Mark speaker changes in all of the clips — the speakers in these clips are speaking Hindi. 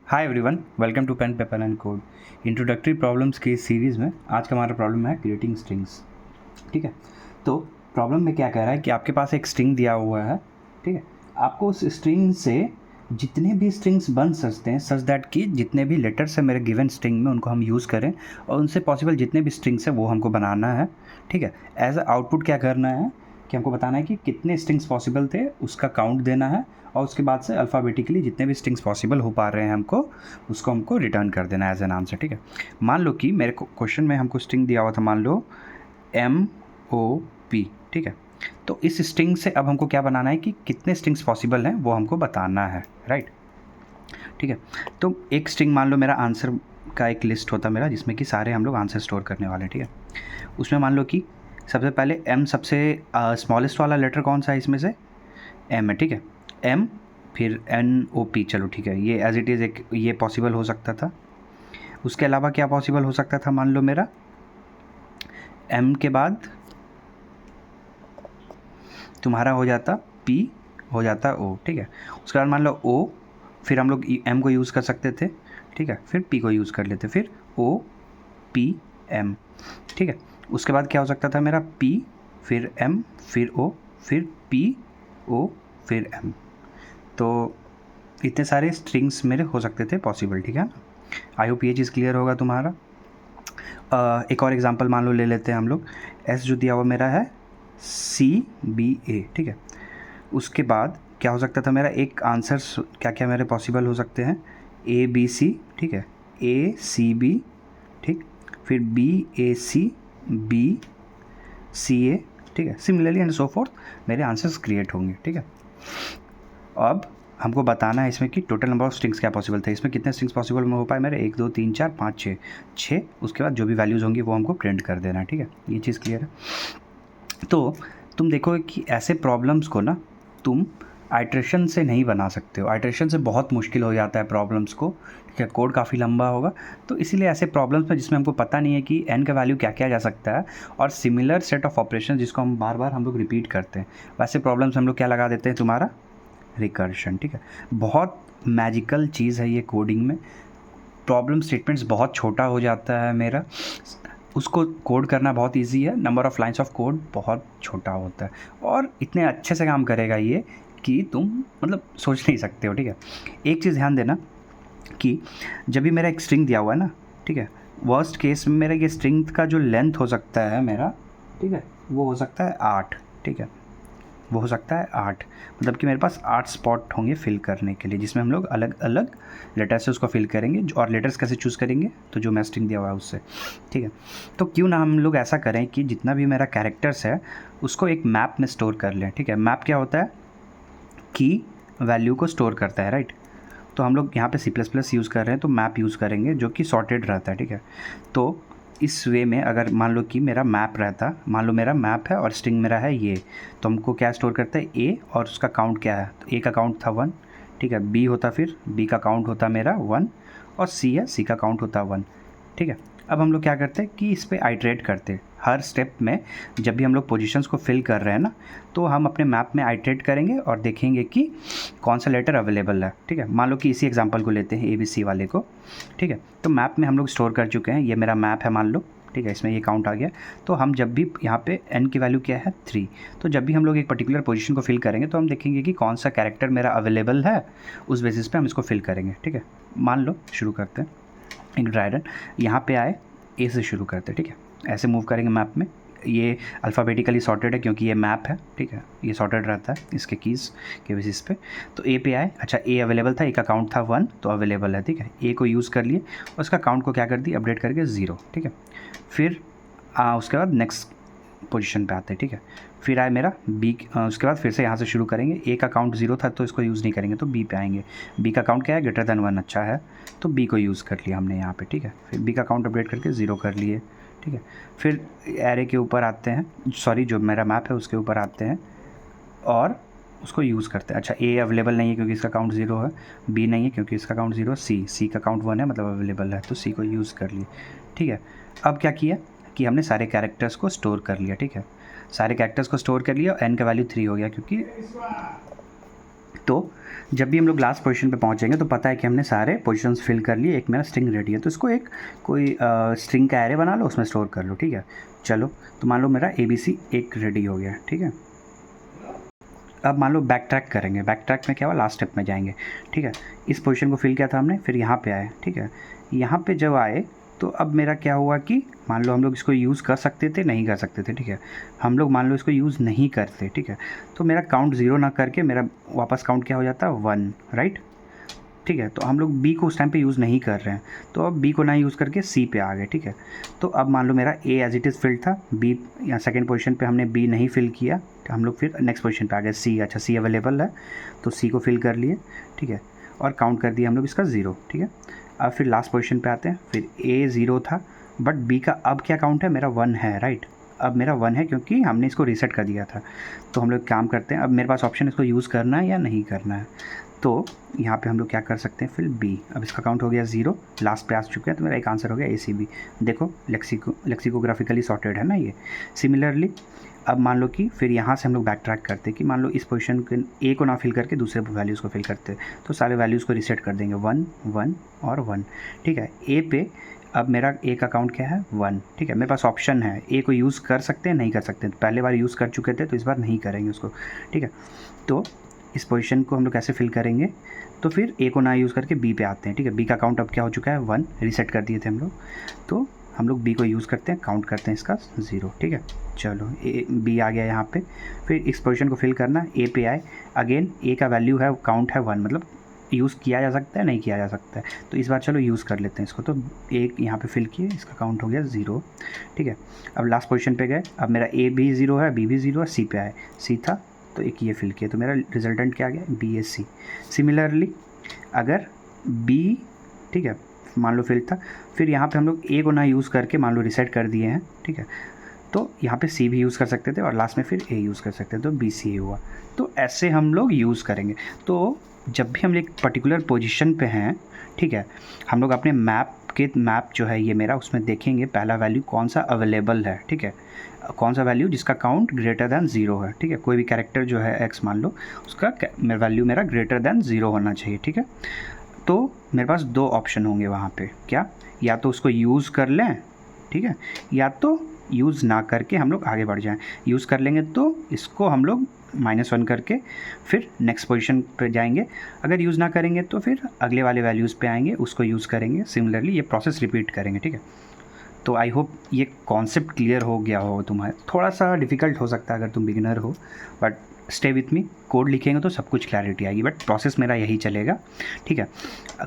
Speaker 1: Hi everyone, welcome to pen paper and code. Introductory problems की इस सीरीज़ में आज का हमारा प्रॉब्लम है क्रिएटिंग स्ट्रिंग्स। ठीक है, तो प्रॉब्लम में क्या कह रहा है कि आपके पास एक स्ट्रिंग दिया हुआ है। ठीक है, आपको उस स्ट्रिंग से जितने भी स्ट्रिंग्स बन सकते हैं सच दैट कि जितने भी लेटर्स है मेरे गिवन स्ट्रिंग में उनको हम यूज़ करें और उनसे पॉसिबल जितने भी स्ट्रिंग्स है वो हमको बनाना है। ठीक है, एज अ आउटपुट क्या करना है कि हमको बताना है कि कितने स्ट्रिंग्स पॉसिबल थे, उसका काउंट देना है और उसके बाद से अल्फ़ाबेटिकली जितने भी स्ट्रिंग्स पॉसिबल हो पा रहे हैं उसको हमको रिटर्न कर देना है एज एन आंसर। ठीक है, मान लो कि मेरे क्वेश्चन में हमको स्ट्रिंग दिया हुआ था, मान लो MOP। ठीक है, तो इस स्ट्रिंग से अब हमको क्या बनाना है कि कितने स्ट्रिंग्स पॉसिबल हैं वो हमको बताना है, राइट। ठीक है, तो एक स्ट्रिंग मान लो मेरा आंसर का एक लिस्ट होता मेरा जिसमें कि सारे हम लोग आंसर स्टोर करने वाले हैं। ठीक है, उसमें मान लो कि सबसे पहले M सबसे स्मॉलेस्ट वाला लेटर कौन सा है इसमें से, M है। ठीक है, M फिर NOP। चलो ठीक है, ये एज इट इज़ एक ये पॉसिबल हो सकता था। उसके अलावा क्या पॉसिबल हो सकता था, मान लो मेरा M के बाद तुम्हारा हो जाता P, हो जाता O। ठीक है, उसके बाद मान लो O, फिर हम लोग M को यूज़ कर सकते थे। ठीक है, फिर P को यूज़ कर लेते, फिर O P M। ठीक है, उसके बाद क्या हो सकता था मेरा P, फिर M, फिर O, फिर P O, फिर M। तो इतने सारे स्ट्रिंग्स मेरे हो सकते थे पॉसिबल। ठीक है ना, आई होप ये चीज़ क्लियर होगा तुम्हारा। एक और एग्जांपल मान लो ले लेते हैं हम लोग। S जो दिया हुआ मेरा है CBA। ठीक है, उसके बाद क्या हो सकता था मेरा एक आंसर, क्या क्या मेरे पॉसिबल हो सकते हैं, ABC। ठीक है, ACB। ठीक, फिर BAC, BCA। ठीक है, सिमिलरली एंड सो फोर्थ मेरे आंसर्स क्रिएट होंगे। ठीक है, अब हमको बताना है इसमें कि टोटल नंबर ऑफ स्ट्रिंग्स क्या पॉसिबल थे, इसमें कितने स्ट्रिंग्स पॉसिबल में हो पाए मेरे, 1 2 3 4 5 6 6। उसके बाद जो भी वैल्यूज़ होंगी वो हमको प्रिंट कर देना है। ठीक है, ये चीज़ क्लियर है। तो तुम देखोगे कि ऐसे प्रॉब्लम्स को ना तुम आइट्रेशन से नहीं बना सकते हो, आइट्रेशन से बहुत मुश्किल हो जाता है प्रॉब्लम्स को। ठीक है, कोड काफ़ी लंबा होगा, तो इसीलिए ऐसे प्रॉब्लम्स में जिसमें हमको पता नहीं है कि n का वैल्यू क्या क्या जा सकता है और सिमिलर सेट ऑफ ऑपरेशन जिसको हम बार बार हम लोग रिपीट करते हैं, वैसे प्रॉब्लम्स हम लोग क्या लगा देते हैं, तुम्हारा रिकर्शन। ठीक है, बहुत मैजिकल चीज़ है ये कोडिंग में। प्रॉब्लम स्टेटमेंट्स बहुत छोटा हो जाता है मेरा, उसको कोड करना बहुत इजी है, number of lines of code बहुत छोटा होता है और इतने अच्छे से काम करेगा ये कि तुम मतलब सोच नहीं सकते हो। ठीक है, एक चीज़ ध्यान देना कि जब भी मेरा एक स्ट्रिंग दिया हुआ है ना, ठीक है, वर्स्ट केस में मेरा ये स्ट्रिंग का जो लेंथ हो सकता है मेरा, ठीक है, वो हो सकता है 8। ठीक है, वो हो सकता है 8, मतलब कि मेरे पास 8 स्पॉट होंगे फिल करने के लिए, जिसमें हम लोग अलग अलग लेटर से उसको फिल करेंगे। और लेटर्स कैसे चूज़ करेंगे, तो जो मैं स्ट्रिंग दिया हुआ है उससे। ठीक है, तो क्यों ना हम लोग ऐसा करें कि जितना भी मेरा कैरेक्टर्स है उसको एक मैप में स्टोर कर लें। ठीक है, मैप क्या होता है कि वैल्यू को स्टोर करता है, राइट। तो हम लोग यहाँ पे C++ यूज़ कर रहे हैं तो मैप यूज़ करेंगे जो कि सॉर्टेड रहता है। ठीक है, तो इस वे में अगर मान लो कि मेरा मैप रहता, मान लो मेरा मैप है और स्ट्रिंग मेरा है ये, तो हमको क्या स्टोर करता है A और उसका काउंट क्या है, तो A का काउंट था 1। ठीक है, B होता, फिर B का काउंट होता मेरा 1 और C है, C का काउंट होता 1। ठीक है, अब हम लोग क्या करते हैं कि इस पर आइट्रेट करते हैं हर स्टेप में। जब भी हम लोग पोजीशंस को फिल कर रहे हैं ना, तो हम अपने मैप में आइट्रेट करेंगे और देखेंगे कि कौन सा लेटर अवेलेबल है। ठीक है, मान लो कि इसी एग्जांपल को लेते हैं ABC वाले को। ठीक है, तो मैप में हम लोग स्टोर कर चुके हैं, ये मेरा मैप है मान लो। ठीक है, इसमें ये काउंट आ गया, तो हम जब भी यहाँ पे n की वैल्यू क्या है 3, तो जब भी हम लोग एक पर्टिकुलर पोजीशन को फिल करेंगे तो हम देखेंगे कि कौन सा कैरेक्टर मेरा अवेलेबल है, उस बेसिस पे हम इसको फिल करेंगे। ठीक है, मान लो शुरू करते हैं, एक ड्राइडन यहाँ पे आए, A से शुरू करते हैं। ठीक है, ऐसे मूव करेंगे मैप में, ये अल्फ़ाबेटिकली सॉर्टेड है क्योंकि ये मैप है। ठीक है, ये सॉर्टेड रहता है इसके कीज़ के बेसिस पे। तो A पे आए, अच्छा A अवेलेबल था, A का काउंट था 1 तो अवेलेबल है। ठीक है, A को यूज़ कर लिए और उसका काउंट को क्या कर दिया, अपडेट करके 0। ठीक है, फिर उसके बाद नेक्स्ट पोजीशन पे आते हैं। ठीक है, फिर आए मेरा B, उसके बाद फिर से यहाँ से शुरू करेंगे। A का काउंट 0 था तो इसको यूज़ नहीं करेंगे, तो B पे आएंगे। B का काउंट क्या है, ग्रेटर देन 1, अच्छा है, तो B को यूज़ कर लिया हमने यहाँ पे। ठीक है, फिर B का काउंट अपडेट करके 0 कर लिए। ठीक है, फिर एरे के ऊपर आते हैं, सॉरी जो मेरा मैप है उसके ऊपर आते हैं और उसको यूज़ करते हैं। अच्छा A अवेलेबल नहीं है क्योंकि इसका काउंट 0 है, B नहीं है क्योंकि इसका काउंट 0 है, C का काउंट 1 है मतलब अवेलेबल है, तो C को यूज़ कर लिए। ठीक है, अब क्या किया कि हमने सारे कैरेक्टर्स को स्टोर कर लिया। ठीक है, सारे कैरेक्टर्स को स्टोर कर लिया और n का वैल्यू 3 हो गया क्योंकि, तो जब भी हम लोग लास्ट पोजीशन पे पहुंचेंगे तो पता है कि हमने सारे पोजीशंस फिल कर लिए, एक मेरा स्ट्रिंग रेडी है, तो इसको एक कोई स्ट्रिंग का एरे बना लो, उसमें स्टोर कर लो, ठीक है। चलो, तो मान लो मेरा ABC एक रेडी हो गया, ठीक है। अब मान लो बैक ट्रैक करेंगे, बैक ट्रैक में क्या हुआ, लास्ट स्टेप में जाएंगे, ठीक है। इस पोजीशन को फिल किया था हमने, फिर यहाँ पे आए, ठीक है। यहाँ पे जब आए तो अब मेरा क्या हुआ कि मान लो हम लोग इसको यूज़ कर सकते थे, नहीं कर सकते थे, ठीक है। हम लोग मान लो इसको यूज़ नहीं करते, ठीक है, तो मेरा काउंट 0 ना करके मेरा वापस काउंट क्या हो जाता है, 1, राइट, ठीक है। तो हम लोग B को उस टाइम पे यूज़ नहीं कर रहे हैं, तो अब B को ना यूज़ करके C पे आ गए, ठीक है। तो अब मान लो मेरा A as it is filled था, B या सेकंड पोजीशन पे हमने B नहीं फिल किया, तो हम लोग फिर नेक्स्ट पोजीशन पे आ गए C। अच्छा, C अवेलेबल है तो C को फिल कर लिए, ठीक है, और काउंट कर दिया हम लोग इसका 0, ठीक है। अब फिर लास्ट पोजीशन पे आते हैं, फिर A 0 था, बट B का अब क्या काउंट है, मेरा 1 है, राइट। अब मेरा 1 है क्योंकि हमने इसको रीसेट कर दिया था। तो हम लोग काम करते हैं, अब मेरे पास ऑप्शन इसको यूज़ करना है या नहीं करना है। तो यहाँ पे हम लोग क्या कर सकते हैं, फिर B, अब इसका काउंट हो गया 0, लास्ट पे आ चुके हैं, तो मेरा एक आंसर हो गया ACB। देखो लेक्सिकोग्राफिकली सॉर्टेड है ना ये। सिमिलरली अब मान लो कि फिर यहाँ से हम लोग बैक ट्रैक करते हैं कि मान लो इस पोजीशन के A को ना फिल करके दूसरे वैल्यूज़ को फिल करते हैं, तो सारे वैल्यूज़ को रीसेट कर देंगे, 1 1 और 1, ठीक है। A पे अब मेरा A का काउंट क्या है, 1, ठीक है। मेरे पास ऑप्शन है, A को यूज़ कर सकते हैं, नहीं कर सकते, पहले बार यूज़ कर चुके थे तो इस बार नहीं करेंगे उसको, ठीक है। तो इस पोजीशन को हम लोग कैसे फिल करेंगे, तो फिर A को ना यूज़ करके B पे आते हैं, ठीक है। B का काउंट अब क्या हो चुका है, 1, रीसेट कर दिए थे हम लोग, तो हम लोग B को यूज़ करते हैं, काउंट करते हैं इसका 0, ठीक है। चलो B आ गया यहाँ पे, फिर इस पोजीशन को फिल करना, A पे आए, अगेन A का वैल्यू है, काउंट है 1, मतलब यूज़ किया जा सकता है, नहीं किया जा सकता है, तो इस बार चलो यूज़ कर लेते हैं इसको। तो एक यहाँ पे फिल किए, इसका काउंट हो गया 0, ठीक है। अब लास्ट पोजीशन पे गए, अब मेरा A भी 0 है, B भी 0 है, C पे आए, C था तो एक ये फिल किया, तो मेरा रिजल्टेंट क्या आ गया, BSC। सिमिलरली अगर B, ठीक है, मान लो फिल था, फिर यहाँ पे हम लोग A को ना यूज़ करके मान लो रीसेट कर दिए हैं, ठीक है, तो यहाँ पे C भी यूज़ कर सकते थे और लास्ट में फिर A यूज़ कर सकते थे, तो BCA हुआ। तो ऐसे हम लोग यूज़ करेंगे। तो जब भी हम एक पर्टिकुलर पोजीशन पे हैं, ठीक है, हम लोग अपने मैप जो है ये मेरा, उसमें देखेंगे पहला वैल्यू कौन सा अवेलेबल है, ठीक है, कौन सा वैल्यू जिसका काउंट ग्रेटर दैन 0 है, ठीक है। कोई भी कैरेक्टर जो है x मान लो, उसका वैल्यू मेरा ग्रेटर दैन 0 होना चाहिए, ठीक है। तो मेरे पास 2 ऑप्शन होंगे वहाँ पे, क्या, या तो उसको यूज़ कर लें, ठीक है, या तो यूज़ ना करके हम लोग आगे बढ़ जाएं। यूज़ कर लेंगे तो इसको हम लोग -1 करके फिर नेक्स्ट पोजीशन पे जाएंगे, अगर यूज़ ना करेंगे तो फिर अगले वाले वैल्यूज़ पे आएंगे, उसको यूज़ करेंगे। सिमिलरली ये प्रोसेस रिपीट करेंगे, ठीक है। तो आई होप ये कॉन्सेप्ट क्लियर हो गया हो तुम्हें। थोड़ा सा डिफ़िकल्ट हो सकता है अगर तुम बिगिनर हो, but stay with me, code लिखेंगे तो सब कुछ क्लैरिटी आएगी, बट प्रोसेस मेरा यही चलेगा, ठीक है।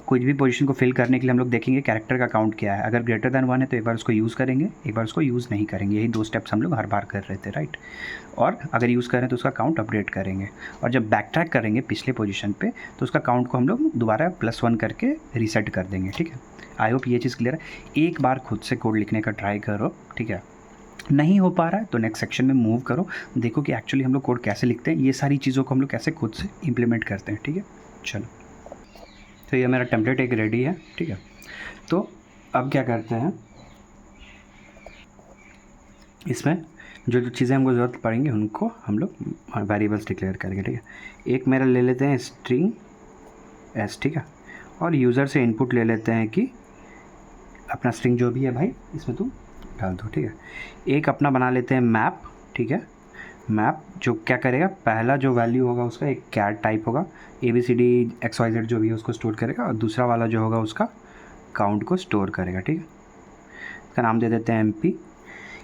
Speaker 1: कोई भी पोजीशन को फिल करने के लिए हम लोग देखेंगे कैरेक्टर का काउंट क्या है, अगर ग्रेटर दैन 1 है तो एक बार उसको यूज़ करेंगे, एक बार उसको यूज़ नहीं करेंगे, यही 2 स्टेप्स हम लोग हर बार कर रहे थे, राइट। और अगर यूज़ करें तो उसका काउंट अपडेट करेंगे, और जब बैक ट्रैक करेंगे पिछले पोजीशन पे तो उसका काउंट को हम लोग दोबारा +1 करके रीसेट कर देंगे, ठीक है। आई होप ये चीज़ क्लियर है। एक बार खुद से कोड लिखने का ट्राई करो, ठीक है। नहीं हो पा रहा है तो नेक्स्ट सेक्शन में मूव करो, देखो कि एक्चुअली हम लोग कोड कैसे लिखते हैं, ये सारी चीज़ों को हम लोग कैसे खुद से इम्प्लीमेंट करते हैं, ठीक है। चलो, तो ये मेरा टेम्पलेट एक रेडी है, ठीक है। तो अब क्या करते हैं, इसमें जो चीज़ें हमको ज़रूरत पड़ेंगी उनको हम लोग वेरिएबल्स डिक्लेयर करेंगे, ठीक है। एक मेरा ले लेते हैं स्ट्रिंग s, ठीक है, और यूज़र से इनपुट ले लेते हैं कि अपना स्ट्रिंग जो भी है भाई इसमें तुम डाल दो, ठीक है। एक अपना बना लेते हैं मैप, ठीक है। मैप जो क्या करेगा, पहला जो वैल्यू होगा उसका एक कैट टाइप होगा, ABCD XYZ जो भी है उसको स्टोर करेगा, और दूसरा वाला जो होगा उसका काउंट को स्टोर करेगा, ठीक है। इसका नाम दे देते हैं MP।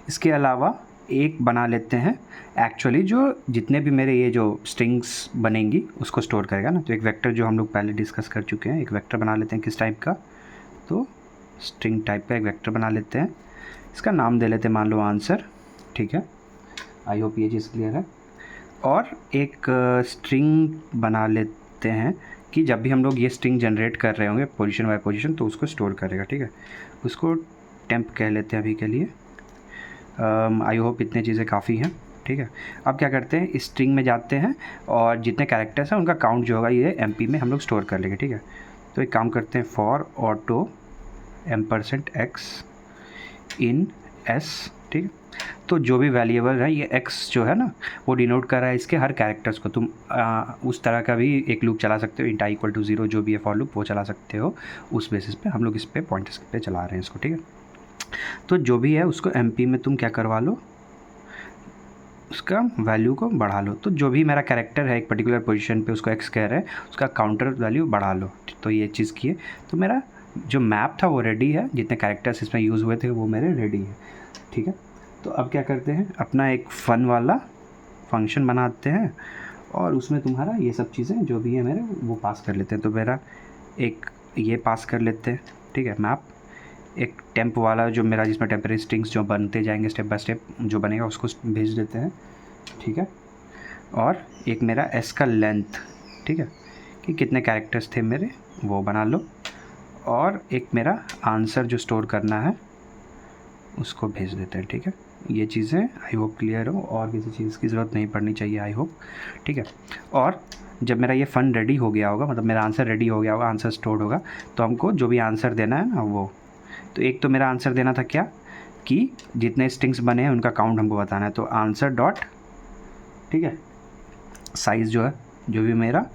Speaker 1: इसके अलावा एक बना लेते हैं एक्चुअली जो जितने भी मेरे ये जो स्ट्रिंग्स बनेंगी उसको स्टोर करेगा ना, तो एक वेक्टर जो हम लोग पहले डिस्कस कर चुके हैं, एक वेक्टर बना लेते हैं किस टाइप का, तो स्ट्रिंग टाइप का एक वेक्टर बना लेते हैं, इसका नाम दे लेते हैं मान लो आंसर, ठीक है। आई होप ये चीज़ क्लियर है। और एक स्ट्रिंग बना लेते हैं कि जब भी हम लोग ये स्ट्रिंग जनरेट कर रहे होंगे पोजीशन बाय पोजीशन तो उसको स्टोर करेगा, ठीक है। उसको टेम्प कह लेते हैं अभी के लिए। आई होप इतने चीज़ें काफ़ी हैं, ठीक है। अब क्या करते हैं, इस स्ट्रिंग में जाते हैं और जितने कैरेक्टर्स हैं उनका काउंट जो होगा ये MP में हम लोग स्टोर कर लेंगे, ठीक है। तो एक काम करते हैं, for auto $x in S, ठीक है। तो जो भी वेरिएबल है ये एक्स जो है ना वो डिनोट कर रहा है इसके हर कैरेक्टर्स को। तुम उस तरह का भी एक लूप चला सकते हो, इंट आई इक्वल टू 0 जो भी है फॉर लूप वो चला सकते हो उस बेसिस पे। हम लोग इस पे पॉइंटर्स पे चला रहे हैं इसको, ठीक है। तो जो भी है उसको एमपी में तुम क्या करवा लो, उसका वैल्यू को बढ़ा लो। तो जो भी मेरा कैरेक्टर है एक पर्टिकुलर पोजीशन पे उसको एक्स कह रहे हैं, उसका काउंटर वैल्यू बढ़ा लो। तो ये चीज़ की है। तो मेरा जो मैप था वो रेडी है, जितने कैरेक्टर्स इसमें यूज़ हुए थे वो मेरे रेडी है, ठीक है। तो अब क्या करते हैं, अपना एक फ़न वाला फंक्शन बनाते हैं और उसमें तुम्हारा ये सब चीज़ें जो भी है मेरे वो पास कर लेते हैं। तो मेरा एक ये पास कर लेते हैं, ठीक है, मैप। एक टेम्प वाला जो मेरा जिसमें टेम्परेरी स्ट्रिंग्स जो बनते जाएंगे स्टेप बाय स्टेप जो बनेगा उसको भेज देते हैं, ठीक है। और एक मेरा एस का लेंथ, ठीक है, कि कितने कैरेक्टर्स थे मेरे वो बना लो। और एक मेरा आंसर जो स्टोर करना है उसको भेज देते हैं, ठीक है। ये चीज़ें आई होप क्लियर हो और किसी चीज़ की ज़रूरत नहीं पड़नी चाहिए, आई होप, ठीक है। और जब मेरा ये फ़न रेडी हो गया होगा, मतलब मेरा आंसर रेडी हो गया होगा, आंसर स्टोर्ड होगा, तो हमको जो भी आंसर देना है ना वो, तो एक तो मेरा आंसर देना था क्या कि जितने स्ट्रिंग्स बने हैं उनका काउंट हमको बताना है। तो आंसर डॉट, ठीक है, साइज़ जो है जो भी मेरा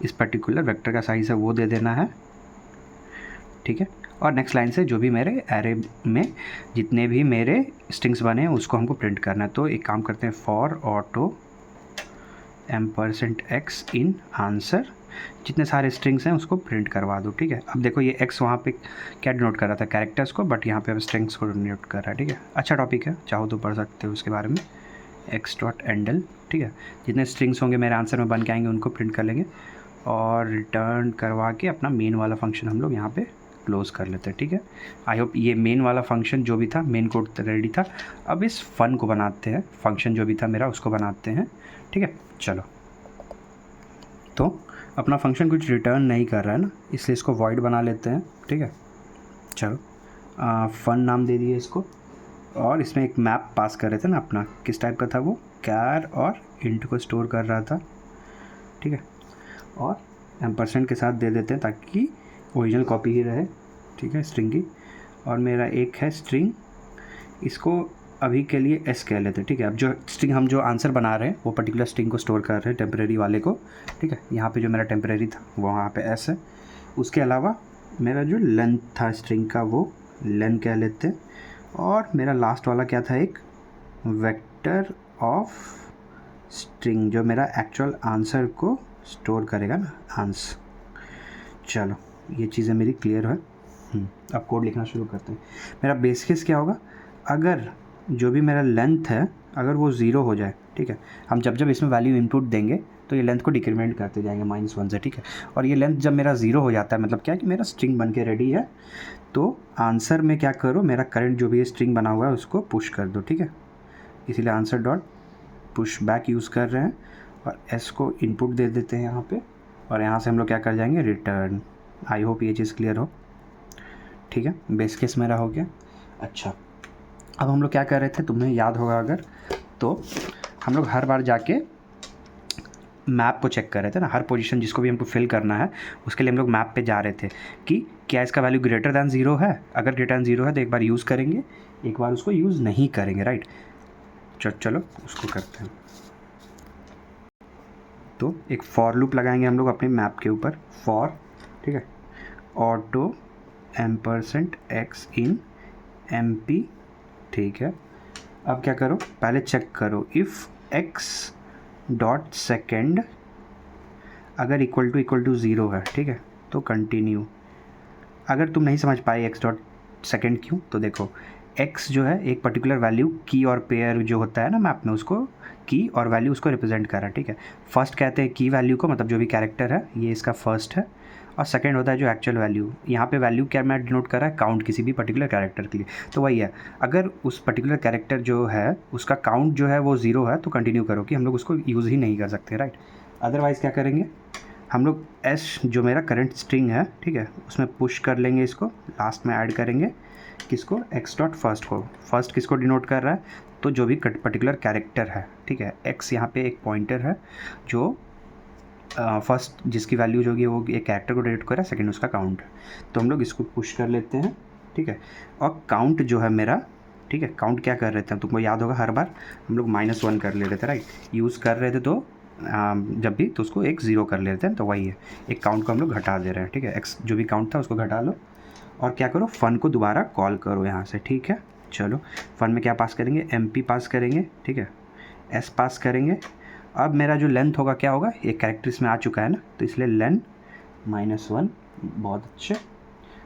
Speaker 1: इस पर्टिकुलर वेक्टर का साइज़ है वो दे देना है, ठीक है। और नेक्स्ट लाइन से जो भी मेरे एरे में जितने भी मेरे स्ट्रिंग्स बने हैं उसको हमको प्रिंट करना है। तो एक काम करते हैं, for auto %x in answer, जितने सारे स्ट्रिंग्स हैं उसको प्रिंट करवा दो, ठीक है। अब देखो ये x वहाँ पे क्या डिनोट कर रहा था, कैरेक्टर्स को, बट यहाँ पे अब स्ट्रिंग्स को डिनोट कर रहा है, ठीक है। अच्छा टॉपिक है, चाहो तो पढ़ सकते हो उसके बारे में, x.handle, ठीक है। जितने स्ट्रिंग्स होंगे मेरे आंसर में बन के आएंगे उनको प्रिंट कर लेंगे और रिटर्न करवा के अपना मेन वाला फंक्शन हम लोग यहाँ पे क्लोज कर लेते हैं, ठीक है। आई होप ये मेन वाला फंक्शन जो भी था, मेन कोड रेडी था। अब इस फन को बनाते हैं, फंक्शन जो भी था मेरा उसको बनाते हैं, ठीक है। चलो, तो अपना फंक्शन कुछ रिटर्न नहीं कर रहा है ना, इसलिए इसको वॉइड बना लेते हैं, ठीक है। चलो, फन नाम दे दिए इसको और इसमें एक मैप पास कर रहे थे ना अपना, किस टाइप का था वो, कैर और इंट को स्टोर कर रहा था, ठीक है। और एम्परसेंड के साथ दे देते हैं ताकि ओरिजिनल कॉपी ही रहे, ठीक है, स्ट्रिंग की। और मेरा एक है स्ट्रिंग, इसको अभी के लिए एस कह लेते हैं, ठीक है। अब जो स्ट्रिंग हम जो आंसर बना रहे हैं वो पर्टिकुलर स्ट्रिंग को स्टोर कर रहे हैं, टेम्परेरी वाले को, ठीक है। यहाँ पे जो मेरा टेम्परेरी था वो वहाँ पे एस है। उसके अलावा मेरा जो लेंथ था स्ट्रिंग का वो लेंथ कह लेते हैं। और मेरा लास्ट वाला क्या था, एक वेक्टर ऑफ स्ट्रिंग जो मेरा एक्चुअल आंसर को स्टोर करेगा ना, आंसर। चलो, ये चीज़ें मेरी क्लियर है। अब कोड लिखना शुरू करते हैं। मेरा बेस केस क्या होगा, अगर जो भी मेरा लेंथ है अगर वो 0 हो जाए, ठीक है, हम जब जब इसमें वैल्यू इनपुट देंगे तो ये लेंथ को डिक्रीमेंट करते जाएंगे -1 से, ठीक है। और ये लेंथ जब मेरा 0 हो जाता है मतलब क्या कि मेरा स्ट्रिंग बन के रेडी है, तो आंसर में क्या करो, मेरा करंट जो भी ये स्ट्रिंग बना हुआ है उसको पुश कर दो, ठीक है। इसीलिए answer dot push back use कर रहे हैं और एस को इनपुट दे देते हैं यहाँ पे, और यहाँ से हम लोग क्या कर जाएंगे, रिटर्न। आई होप ये चीज़ क्लियर हो, ठीक है। बेस केस मेरा हो गया। अच्छा, अब हम लोग क्या कर रहे थे, तुम्हें याद होगा अगर, तो हम लोग हर बार जाके मैप को चेक कर रहे थे ना, हर पोजीशन जिसको भी हमको फिल करना है उसके लिए हम लोग मैप पे जा रहे थे कि क्या इसका वैल्यू ग्रेटर दैन 0 है। अगर ग्रेटर दैन 0 है तो एक बार यूज़ करेंगे, एक बार उसको यूज़ नहीं करेंगे, राइट। चलो उसको करते हैं। तो एक फॉर लूप लगाएंगे हम लोग अपने मैप के ऊपर, फॉर, ठीक है, ऑटो %x इन MP, ठीक है। अब क्या करो, पहले चेक करो इफ़ x डॉट सेकेंड अगर इक्वल टू 0 है, ठीक है, तो कंटिन्यू। अगर तुम नहीं समझ पाए x डॉट सेकेंड क्यों, तो देखो x जो है एक पर्टिकुलर वैल्यू की और पेयर जो होता है ना मैप में, उसको की और वैल्यू उसको रिप्रेजेंट कर रहा है, ठीक है। फर्स्ट कहते हैं की वैल्यू को, मतलब जो भी कैरेक्टर है ये इसका फर्स्ट है, और सेकंड होता है जो एक्चुअल वैल्यू। यहाँ पे वैल्यू क्या मैं डिनोट कर रहा है, काउंट, किसी भी पर्टिकुलर कैरेक्टर के लिए। तो वही है, अगर उस पर्टिकुलर कैरेक्टर जो है उसका काउंट जो है वो 0 है तो कंटिन्यू करो, कि हम लोग उसको यूज़ ही नहीं कर सकते, राइट। अदरवाइज़ क्या करेंगे हम लोग, एस जो मेरा करंट स्ट्रिंग है, ठीक है, उसमें पुश कर लेंगे, इसको लास्ट में ऐड करेंगे, किसको, x डॉट फर्स्ट को। फर्स्ट किसको डिनोट कर रहा है, तो जो भी पर्टिकुलर कैरेक्टर है, ठीक है। x यहाँ पे एक पॉइंटर है जो फर्स्ट जिसकी वैल्यू जो होगी वो एक कैरेक्टर को डिनोट कर रहा है, सेकंड उसका काउंट है। तो हम लोग इसको पुश कर लेते हैं, ठीक है। और काउंट जो है मेरा, ठीक है। काउंट क्या कर रहे थे, तुमको याद होगा हर बार हम लोग -1 कर ले रहे थे, राइट। यूज़ कर रहे थे तो जब भी तो उसको एक 0 कर ले रहे थे, तो वही है, एक काउंट को हम लोग घटा दे रहे हैं, ठीक है। एक्स जो भी काउंट था उसको घटा लो और क्या करो, फ़न को दोबारा कॉल करो यहाँ से, ठीक है। चलो फ़न में क्या पास करेंगे, MP पास करेंगे, ठीक है, S पास करेंगे। अब मेरा जो लेंथ होगा क्या होगा, एक कैरेक्टर इसमें आ चुका है ना, तो इसलिए लेंथ -1, बहुत अच्छे,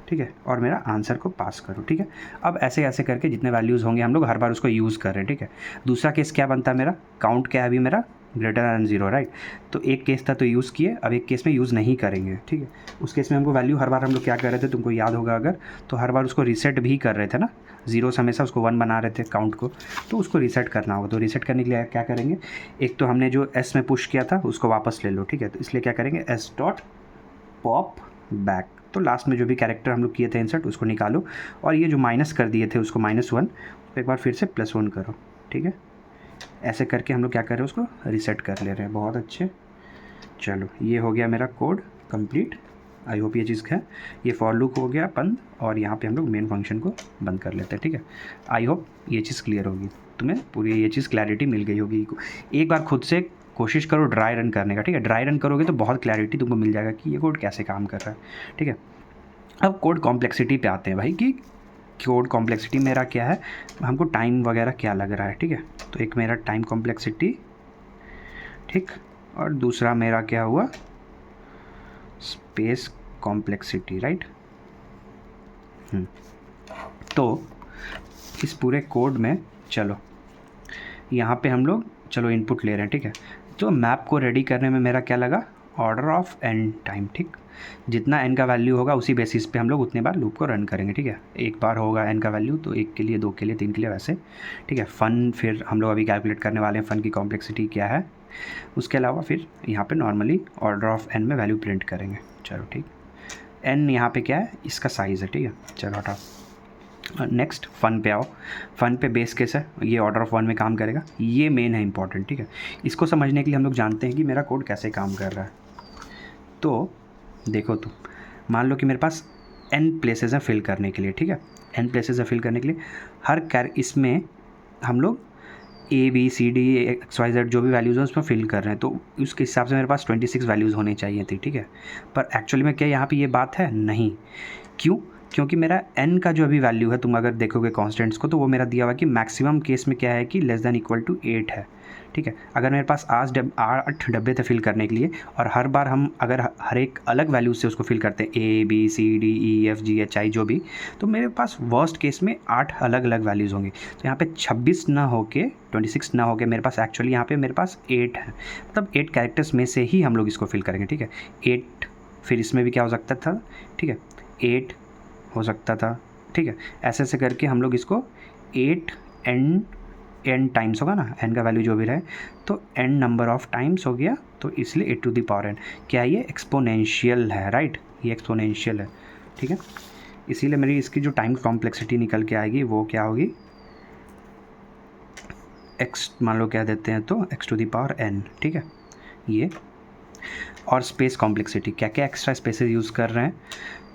Speaker 1: ठीक है। और मेरा आंसर को पास करो, ठीक है। अब ऐसे ऐसे करके जितने वैल्यूज़ होंगे हम लोग हर बार उसको यूज़ कर रहे हैं, ठीक है। दूसरा केस क्या बनता है मेरा, काउंट क्या है अभी मेरा, >0, राइट। तो एक केस था तो यूज़ किए, अब एक केस में यूज़ नहीं करेंगे, ठीक है। उस केस में हमको वैल्यू हर बार हम लोग क्या कर रहे थे, तुमको याद होगा अगर, तो हर बार उसको रीसेट भी कर रहे थे ना, 0 से हमेशा उसको 1 बना रहे थे काउंट को, तो उसको रीसेट करना होगा। तो रीसेट करने के लिए क्या करेंगे, एक तो हमने जो S में पुश किया था उसको वापस ले लो, ठीक है। तो इसलिए क्या करेंगे, S.POP_back, तो लास्ट में जो भी कैरेक्टर हम लोग किए थे इंसर्ट उसको निकालो, और ये जो माइनस कर दिए थे उसको -1, तो एक बार फिर से +1 करो, ठीक है। ऐसे करके हम लोग क्या कर रहे हैं, उसको रीसेट कर ले रहे हैं, बहुत अच्छे। चलो ये हो गया मेरा कोड कंप्लीट। आई होप ये चीज़ है, ये फॉर लूप हो गया बंद, और यहाँ पे हम लोग मेन फंक्शन को बंद कर लेते हैं, ठीक है। आई होप ये चीज़ क्लियर होगी, तुम्हें पूरी ये चीज़ क्लैरिटी मिल गई होगी। एक बार खुद से कोशिश करो ड्राई रन करने का, ठीक है। ड्राई रन करोगे तो बहुत क्लैरिटी तुमको मिल जाएगा कि ये कोड कैसे काम कर रहा है, ठीक है। अब कोड कॉम्प्लेक्सिटी पे आते हैं भाई, कि कोड कॉम्प्लेक्सिटी मेरा क्या है, हमको टाइम वगैरह क्या लग रहा है, ठीक है। तो एक मेरा टाइम कॉम्प्लेक्सिटी, ठीक, और दूसरा मेरा क्या हुआ, स्पेस कॉम्प्लेक्सिटी, राइट। तो इस पूरे कोड में चलो यहाँ पे हम लोग चलो इनपुट ले रहे हैं, ठीक है। तो मैप को रेडी करने में मेरा क्या लगा, ऑर्डर ऑफ n टाइम, ठीक। जितना n का वैल्यू होगा उसी बेसिस पे हम लोग उतने बार लूप को रन करेंगे, ठीक है। एक बार होगा n का वैल्यू तो 1 के लिए, 2 के लिए, 3 के लिए, वैसे, ठीक है। फ़न फिर हम लोग अभी कैलकुलेट करने वाले हैं फ़न की कॉम्प्लेक्सिटी क्या है। उसके अलावा फिर यहाँ पे नॉर्मली ऑर्डर ऑफ n में वैल्यू प्रिंट करेंगे, चलो ठीक। n यहाँ पे क्या है, इसका साइज़ है, ठीक है। चलो हटाओ, नेक्स्ट फ़न पे आओ। फ़न पे बेस केस है, ये ऑर्डर ऑफ 1 में काम करेगा, ये मेन है इंपॉर्टेंट, ठीक है। इसको समझने के लिए हम लोग जानते हैं कि मेरा कोड कैसे काम कर रहा है। तो देखो तुम, मान लो कि मेरे पास n प्लेसेस हैं फिल करने के लिए, ठीक है। n प्लेसेस है फिल करने के लिए, हर इसमें हम लोग ABCD XYZ जो भी वैल्यूज़ हैं उसमें फिल कर रहे हैं, तो उसके हिसाब से मेरे पास 26 वैल्यूज़ होने चाहिए थी, ठीक है। पर एक्चुअली में क्या यहाँ पे ये बात है, नहीं। क्यों, क्योंकि मेरा n का जो अभी वैल्यू है, तुम अगर देखोगे कॉन्स्टेंट्स को, तो वो मेरा दिया हुआ कि मैक्सिमम केस में क्या है कि <8 है, ठीक है। अगर मेरे पास 8 डब्बे थे फिल करने के लिए, और हर बार हम अगर हर एक अलग वैल्यू से उसको फिल करते हैं, ABCDEFGHI जो भी, तो मेरे पास वर्स्ट केस में 8 अलग अलग वैल्यूज़ होंगी। तो यहाँ पे 26 ना होके 26 ना होके मेरे पास एक्चुअली यहाँ पे मेरे पास 8 है, मतलब 8 कैरेक्टर्स में से ही हम लोग इसको फिल करेंगे, ठीक है। 8 फिर इसमें भी क्या हो सकता था, ठीक है, 8 हो सकता था, ठीक है। ऐसे ऐसे करके हम लोग इसको 8 n टाइम्स होगा ना, n का वैल्यू जो भी रहे, तो n नंबर ऑफ टाइम्स हो गया, तो इसलिए 8 टू द पावर n, क्या ये एक्सपोनेंशियल है, राइट, ये एक्सपोनेंशियल है, ठीक है। इसीलिए मेरी इसकी जो टाइम कॉम्प्लेक्सिटी निकल के आएगी वो क्या होगी, x मान लो क्या देते हैं, तो x to the power n, ठीक है, ये। और स्पेस कॉम्प्लेक्सिटी, क्या क्या एक्स्ट्रा स्पेसेस यूज़ कर रहे हैं,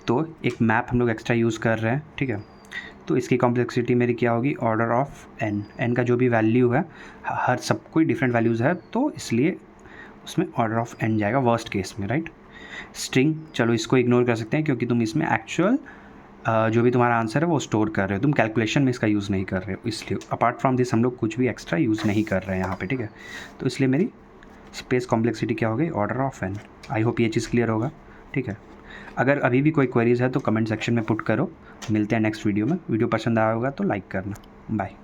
Speaker 1: तो एक मैप हम लोग एक्स्ट्रा यूज़ कर रहे हैं, ठीक है। तो इसकी कॉम्प्लेक्सिटी मेरी क्या होगी, ऑर्डर ऑफ n का जो भी वैल्यू है, हर सब कोई डिफरेंट वैल्यूज़ है, तो इसलिए उसमें ऑर्डर ऑफ n जाएगा वर्स्ट केस में, राइट। स्ट्रिंग, चलो इसको इग्नोर कर सकते हैं क्योंकि तुम इसमें एक्चुअल जो भी तुम्हारा आंसर है वो स्टोर कर रहे हो, तुम कैलकुलेशन में इसका यूज़ नहीं कर रहे हो, इसलिए अपार्ट फ्रॉम दिस हम लोग कुछ भी एक्स्ट्रा यूज़ नहीं कर रहे हैं यहाँ पे, ठीक है। तो इसलिए मेरी स्पेस कॉम्प्लेक्सिटी क्या हो गई, order of n। I hope ये चीज़ क्लियर होगा, ठीक है। अगर अभी भी कोई क्वेरीज़ है तो कमेंट सेक्शन में पुट करो। मिलते हैं नेक्स्ट वीडियो में। वीडियो पसंद आया होगा तो लाइक करना। बाय।